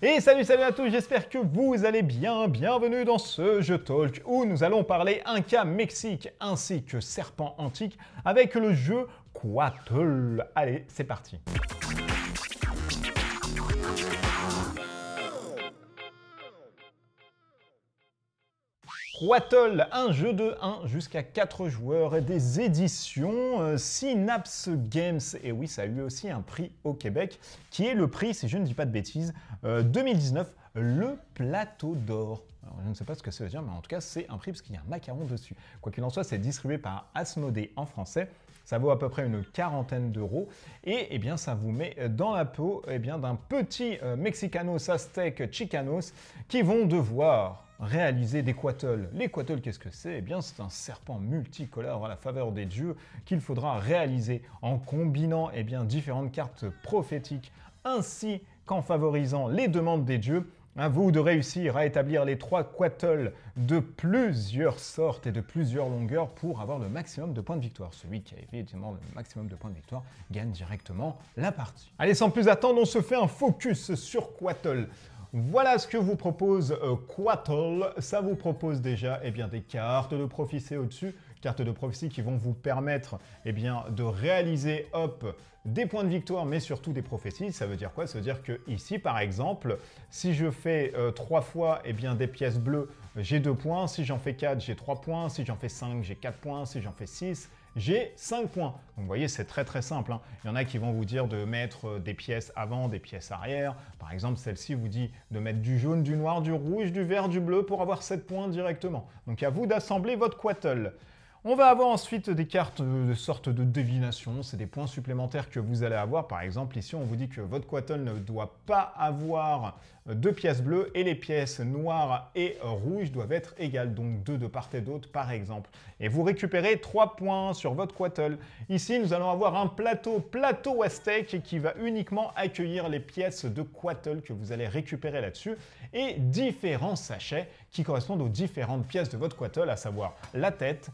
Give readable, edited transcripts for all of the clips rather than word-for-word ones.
Et salut à tous, j'espère que vous allez bien. Bienvenue dans ce jeu talk où nous allons parler Inca Mexique ainsi que Serpent Antique avec le jeu Quattle. Allez, c'est parti. Quattle, un jeu de 1 jusqu'à 4 joueurs et des éditions Synapse Games. Et oui, ça a eu aussi un prix au Québec, qui est le prix, si je ne dis pas de bêtises, 2019, le Plateau d'Or. Alors, je ne sais pas ce que ça veut dire, mais en tout cas, c'est un prix parce qu'il y a un macaron dessus. Quoi qu'il en soit, c'est distribué par Asmodée en français. Ça vaut à peu près une quarantaine d'euros et eh bien, ça vous met dans la peau d'un petit Mexicanos, Aztèques, Chicanos qui vont devoir réaliser des quattles. Les quattles, qu'est-ce que c'est? Eh bien, c'est un serpent multicolore à la faveur des dieux qu'il faudra réaliser en combinant différentes cartes prophétiques ainsi qu'en favorisant les demandes des dieux. À vous de réussir à établir les 3 quattles de plusieurs sortes et de plusieurs longueurs pour avoir le maximum de points de victoire. Celui qui a évidemment le maximum de points de victoire gagne directement la partie. Allez, sans plus attendre, on se fait un focus sur Quattle. Voilà ce que vous propose Quattle. Ça vous propose déjà des cartes de prophétie au-dessus, cartes de prophétie qui vont vous permettre de réaliser des points de victoire, mais surtout des prophéties. Ça veut dire quoi? Ça veut dire que ici, par exemple, si je fais 3 fois des pièces bleues, j'ai 2 points. Si j'en fais 4, j'ai 3 points. Si j'en fais 5, j'ai 4 points. Si j'en fais 6, j'ai 5 points. Donc vous voyez, c'est très simple, hein. Il y en a qui vont vous dire de mettre des pièces avant, des pièces arrière. Par exemple, celle-ci vous dit de mettre du jaune, du noir, du rouge, du vert, du bleu pour avoir 7 points directement. Donc à vous d'assembler votre quattle. On va avoir ensuite des cartes de sorte de divination, c'est des points supplémentaires que vous allez avoir. Par exemple, ici, on vous dit que votre quattle ne doit pas avoir 2 pièces bleues et les pièces noires et rouges doivent être égales, donc 2 de part et d'autre, par exemple. Et vous récupérez 3 points sur votre quattle. Ici, nous allons avoir un plateau aztèque qui va uniquement accueillir les pièces de quattle que vous allez récupérer là-dessus et différents sachets qui correspondent aux différentes pièces de votre quattle, à savoir la tête,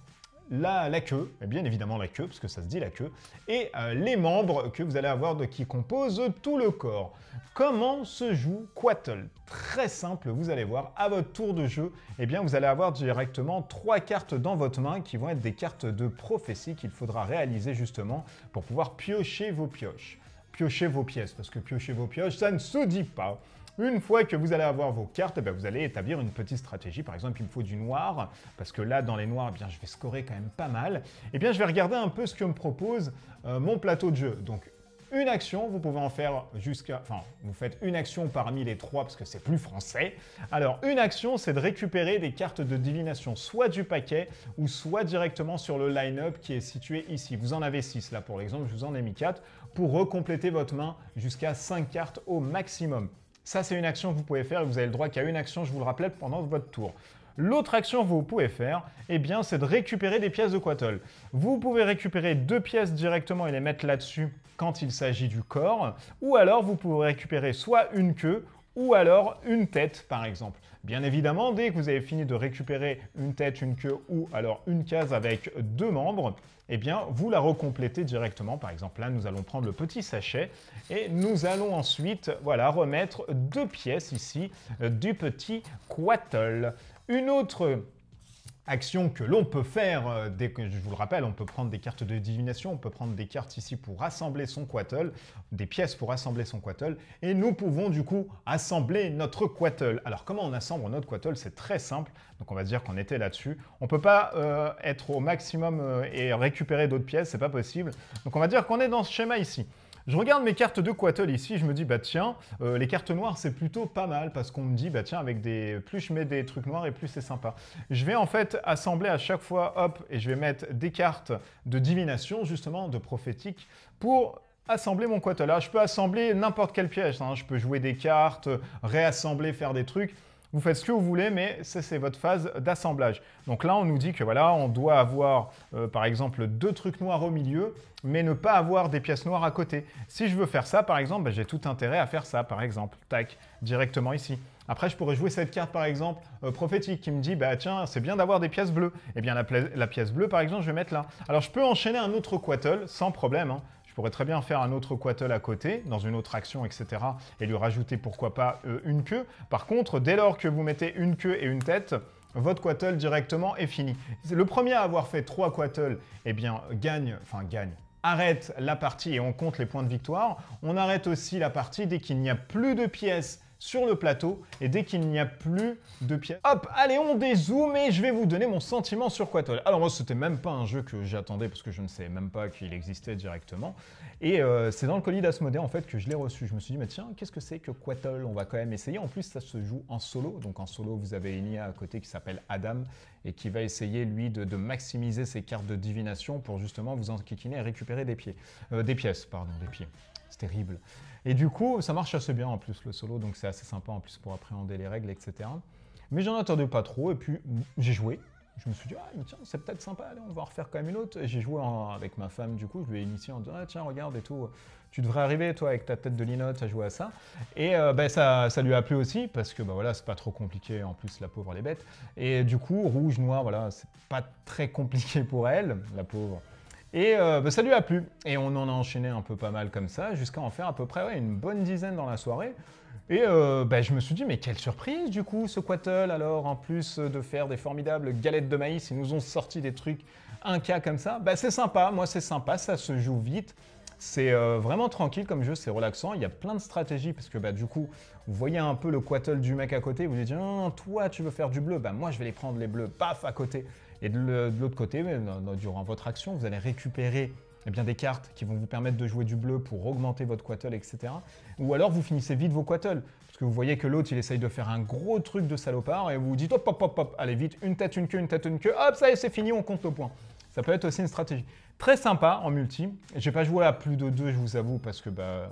la queue, et bien évidemment la queue, parce que ça se dit la queue, et les membres que vous allez avoir qui composent tout le corps. Comment se joue Quattle? Très simple, vous allez voir, à votre tour de jeu, vous allez avoir directement 3 cartes dans votre main qui vont être des cartes de prophétie qu'il faudra réaliser justement pour pouvoir piocher vos pioches. Piocher vos pièces, parce que piocher vos pioches, ça ne se dit pas. Une fois que vous allez avoir vos cartes, vous allez établir une petite stratégie. Par exemple, il me faut du noir, parce que là, dans les noirs, je vais scorer quand même pas mal. Je vais regarder un peu ce que me propose mon plateau de jeu. Donc, une action, vous pouvez en faire vous faites une action parmi les 3, parce que c'est plus français. Alors, une action, c'est de récupérer des cartes de divination, soit du paquet, ou soit directement sur le line-up qui est situé ici. Vous en avez 6, là, pour l'exemple, je vous en ai mis 4, pour recompléter votre main jusqu'à 5 cartes au maximum. Ça, c'est une action que vous pouvez faire et vous avez le droit qu'à une action, je vous le rappelle, pendant votre tour. L'autre action que vous pouvez faire, c'est de récupérer des pièces de quattle. Vous pouvez récupérer 2 pièces directement et les mettre là-dessus quand il s'agit du corps, ou alors vous pouvez récupérer soit une queue, ou alors une tête, par exemple. Bien évidemment, dès que vous avez fini de récupérer une tête, une queue, ou alors une case avec 2 membres, vous la recomplétez directement. Par exemple, là, nous allons prendre le petit sachet et nous allons ensuite, remettre 2 pièces ici du petit quattle. Une autre action que l'on peut faire, dès que je vous le rappelle, on peut prendre des cartes de divination, on peut prendre des cartes ici pour assembler son quattle, des pièces pour assembler son quattle, et nous pouvons du coup assembler notre quattle. Alors comment on assemble notre quattle? C'est très simple, donc on va dire qu'on était là-dessus. On ne peut pas être au maximum et récupérer d'autres pièces, c'est pas possible. Donc on va dire qu'on est dans ce schéma ici. Je regarde mes cartes de quattle ici, je me dis, tiens, les cartes noires, c'est plutôt pas mal, parce qu'on me dit, tiens, plus je mets des trucs noirs et plus c'est sympa. Je vais en fait assembler à chaque fois, et je vais mettre des cartes de divination, justement, de prophétique, pour assembler mon quattle. Là, je peux assembler n'importe quelle pièce, hein. Je peux jouer des cartes, réassembler, faire des trucs. Vous faites ce que vous voulez, mais c'est votre phase d'assemblage. Donc là, on nous dit que on doit avoir, par exemple, 2 trucs noirs au milieu, mais ne pas avoir des pièces noires à côté. Si je veux faire ça, par exemple, j'ai tout intérêt à faire ça, par exemple. Tac, directement ici. Après, je pourrais jouer cette carte, par exemple, prophétique, qui me dit, tiens, c'est bien d'avoir des pièces bleues. Eh bien, la pièce bleue, par exemple, je vais mettre là. Alors, je peux enchaîner un autre quattle, sans problème, hein. Je pourrais très bien faire un autre Quattle à côté, dans une autre action, etc. et lui rajouter, pourquoi pas, une queue. Par contre, dès lors que vous mettez une queue et une tête, votre Quattle directement est fini. Le premier à avoir fait 3 Quattle, eh bien, gagne, arrête la partie et on compte les points de victoire. On arrête aussi la partie dès qu'il n'y a plus de pièces sur le plateau et dès qu'il n'y a plus de pièces. Hop, allez, on dézoome et je vais vous donner mon sentiment sur Quattle. Alors moi, c'était même pas un jeu que j'attendais parce que je ne savais même pas qu'il existait directement. Et c'est dans le colis d'Asmodée en fait que je l'ai reçu. Je me suis dit, mais tiens, qu'est-ce que c'est que Quattle? On va quand même essayer. En plus, ça se joue en solo. Donc en solo, vous avez Enya à côté qui s'appelle Adam et qui va essayer, lui, de maximiser ses cartes de divination pour justement vous enquiquiner et récupérer des pièces. C'est terrible. Et du coup, ça marche assez bien en plus le solo, donc c'est assez sympa en plus pour appréhender les règles, etc. Mais j'en attendais pas trop, et puis j'ai joué. Je me suis dit, ah tiens, c'est peut-être sympa, allez, on va en refaire quand même une autre. Et j'ai joué avec ma femme, du coup, je lui ai initié en disant, ah tiens, regarde et tout, tu devrais arriver, toi, avec ta tête de linotte, à jouer à ça. Et ça lui a plu aussi, parce que voilà, c'est pas trop compliqué, en plus, la pauvre, elle est bête. Et du coup, rouge, noir, voilà, c'est pas très compliqué pour elle, la pauvre. Et ça lui a plu. Et on en a enchaîné un peu pas mal comme ça, jusqu'à en faire à peu près une bonne dizaine dans la soirée. Et je me suis dit, mais quelle surprise du coup, ce Quattle, alors, en plus de faire des formidables galettes de maïs, ils nous ont sorti des trucs 1K comme ça. C'est sympa, moi c'est sympa, ça se joue vite. C'est vraiment tranquille comme jeu, c'est relaxant. Il y a plein de stratégies parce que du coup, vous voyez un peu le Quattle du mec à côté. Vous dites, toi tu veux faire du bleu, moi je vais les prendre les bleus, paf, à côté. Et de l'autre côté, durant votre action, vous allez récupérer des cartes qui vont vous permettre de jouer du bleu pour augmenter votre Quattle, etc. Ou alors vous finissez vite vos Quattle, parce que vous voyez que l'autre il essaye de faire un gros truc de salopard et vous vous dites hop, hop, hop, hop, allez vite, une tête, une queue, hop, ça y est, c'est fini, on compte le point. Ça peut être aussi une stratégie. Très sympa en multi. J'ai pas joué à plus de 2, je vous avoue, parce que pas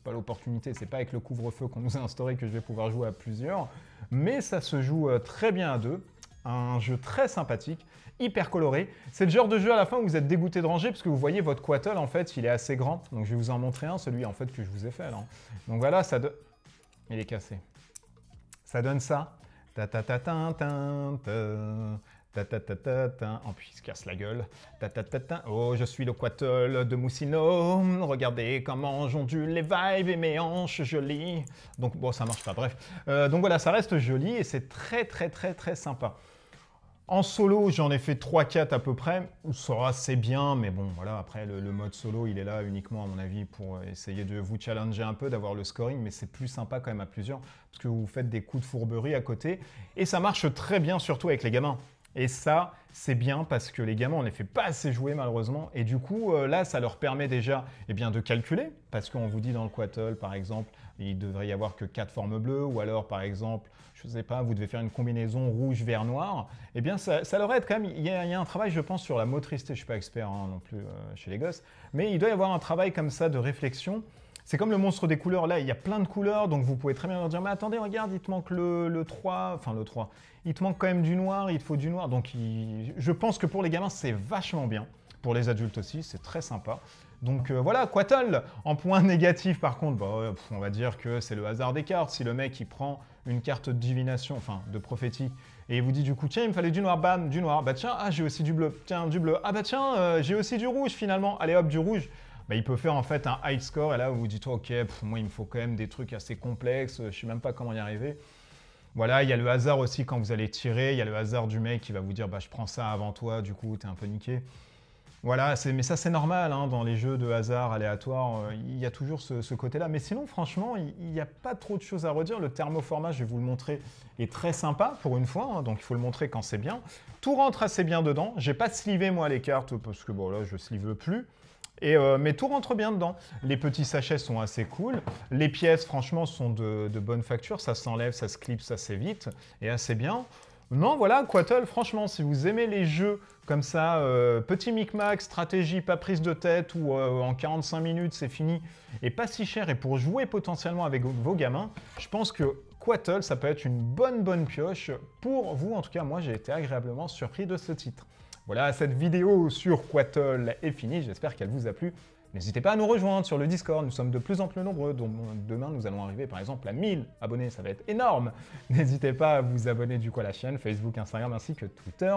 l'opportunité. C'est pas avec le couvre-feu qu'on nous a instauré que je vais pouvoir jouer à plusieurs. Mais ça se joue très bien à 2. Un jeu très sympathique, hyper coloré. C'est le genre de jeu à la fin où vous êtes dégoûté de ranger parce que vous voyez votre Quattle, en fait, il est assez grand. Donc je vais vous en montrer un, celui en fait que je vous ai fait là. Donc voilà, il est cassé. Ça donne ça. En plus, il se casse la gueule. Oh, je suis le Quattle de Moussino. Regardez comment j'ondule les vibes et mes hanches jolies. Donc, bon, ça marche pas, bref. Donc voilà, ça reste joli et c'est très, très, très, très sympa. En solo, j'en ai fait 3-4 à peu près. Ça va, c'est bien, mais bon, voilà, après, le mode solo, il est là uniquement, à mon avis, pour essayer de vous challenger un peu, d'avoir le scoring, mais c'est plus sympa quand même à plusieurs, parce que vous faites des coups de fourberie à côté. Et ça marche très bien, surtout avec les gamins. Et ça, c'est bien parce que les gamins, on ne les fait pas assez jouer malheureusement. Et du coup, là, ça leur permet déjà de calculer. Parce qu'on vous dit dans le Quattle, par exemple, il devrait y avoir que 4 formes bleues. Ou alors, par exemple, je ne sais pas, vous devez faire une combinaison rouge, vert, noir. Eh bien, ça leur aide quand même. Il y a un travail, je pense, sur la motricité. Je ne suis pas expert non plus chez les gosses. Mais il doit y avoir un travail comme ça de réflexion. C'est comme le monstre des couleurs, là, il y a plein de couleurs, donc vous pouvez très bien leur dire « Mais attendez, regarde, il te manque le 3, enfin le 3, il te manque quand même du noir, il te faut du noir. » Donc je pense que pour les gamins, c'est vachement bien. Pour les adultes aussi, c'est très sympa. Donc voilà, Quattle. En point négatif, par contre, on va dire que c'est le hasard des cartes. Si le mec, il prend une carte de divination, enfin de prophétie, et il vous dit du coup, tiens, il me fallait du noir, bam, du noir. Tiens, j'ai aussi du bleu, tiens, du bleu. Tiens, j'ai aussi du rouge finalement. Allez hop, du rouge. Il peut faire en fait un high score et là vous vous dites ok, moi il me faut quand même des trucs assez complexes, je ne sais même pas comment y arriver. Voilà, il y a le hasard aussi quand vous allez tirer, il y a le hasard du mec qui va vous dire je prends ça avant toi, du coup t'es un peu niqué. Voilà, mais ça c'est normal, dans les jeux de hasard aléatoires, il y a toujours ce côté-là. Mais sinon franchement, il n'y a pas trop de choses à redire. Le thermoformat, je vais vous le montrer, est très sympa pour une fois, donc il faut le montrer quand c'est bien. Tout rentre assez bien dedans, j'ai pas slivé moi les cartes parce que là je slive plus. Mais tout rentre bien dedans. Les petits sachets sont assez cool. Les pièces, franchement, sont de bonne facture. Ça s'enlève, ça se clipse assez vite et assez bien. Non, voilà, Quattle, franchement, si vous aimez les jeux comme ça, petit micmac, stratégie, pas prise de tête, ou en 45 minutes, c'est fini, et pas si cher, et pour jouer potentiellement avec vos gamins, je pense que Quattle, ça peut être une bonne pioche pour vous. En tout cas, moi, j'ai été agréablement surpris de ce titre. Voilà, cette vidéo sur Quattle est finie, j'espère qu'elle vous a plu. N'hésitez pas à nous rejoindre sur le Discord, nous sommes de plus en plus nombreux, donc demain nous allons arriver par exemple à 1000 abonnés, ça va être énorme. N'hésitez pas à vous abonner du coup à la chaîne, Facebook, Instagram ainsi que Twitter.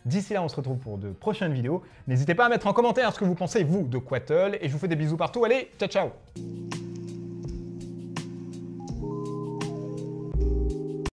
D'ici là, on se retrouve pour de prochaines vidéos. N'hésitez pas à mettre en commentaire ce que vous pensez, vous, de Quattle. Et je vous fais des bisous partout. Allez, ciao, ciao!